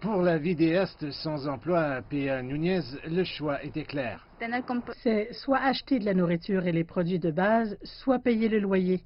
Pour la vidéaste sans emploi, P.A. Nunez, le choix était clair. C'est soit acheter de la nourriture et les produits de base, soit payer le loyer.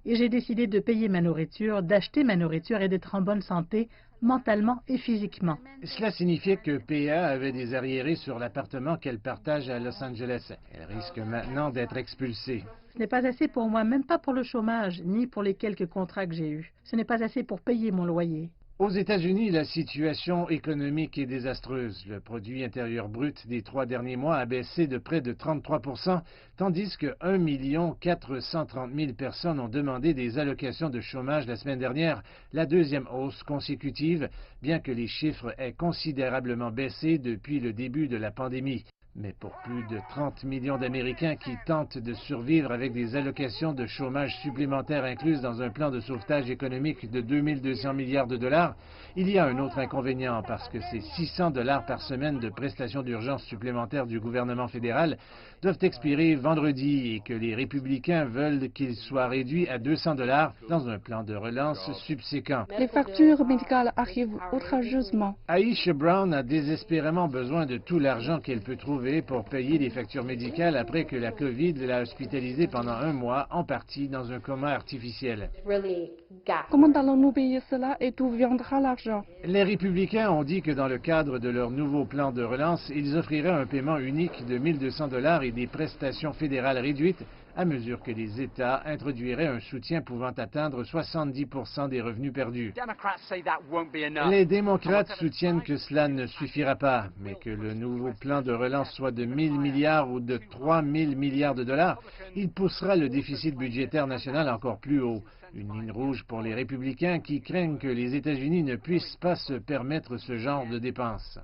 Et j'ai décidé de payer ma nourriture, d'acheter ma nourriture et d'être en bonne santé, mentalement et physiquement. Cela signifiait que P.A. avait des arriérés sur l'appartement qu'elle partage à Los Angeles. Elle risque maintenant d'être expulsée. Ce n'est pas assez pour moi, même pas pour le chômage, ni pour les quelques contrats que j'ai eus. Ce n'est pas assez pour payer mon loyer. Aux États-Unis, la situation économique est désastreuse. Le produit intérieur brut des 3 derniers mois a baissé de près de 33 %, tandis que 1 430 000 personnes ont demandé des allocations de chômage la semaine dernière, la deuxième hausse consécutive, bien que les chiffres aient considérablement baissé depuis le début de la pandémie. Mais pour plus de 30 millions d'Américains qui tentent de survivre avec des allocations de chômage supplémentaires incluses dans un plan de sauvetage économique de 2 200 milliards de dollars, il y a un autre inconvénient parce que ces 600 $ par semaine de prestations d'urgence supplémentaires du gouvernement fédéral doivent expirer vendredi et que les républicains veulent qu'ils soient réduits à 200 $ dans un plan de relance subséquent. Les factures médicales arrivent outrageusement. Aisha Brown a désespérément besoin de tout l'argent qu'elle peut trouver pour payer les factures médicales après que la COVID l'a hospitalisée pendant 1 mois, en partie dans un coma artificiel. Comment allons-nous payer cela et d'où viendra l'argent? Les républicains ont dit que dans le cadre de leur nouveau plan de relance, ils offriraient un paiement unique de 1 200 $ et des prestations fédérales réduites à mesure que les États introduiraient un soutien pouvant atteindre 70 % des revenus perdus. Les démocrates soutiennent que cela ne suffira pas, mais que le nouveau plan de relance soit de 1 000 milliards ou de 3 000 milliards de dollars, il poussera le déficit budgétaire national encore plus haut. Une ligne rouge pour les républicains qui craignent que les États-Unis ne puissent pas se permettre ce genre de dépenses.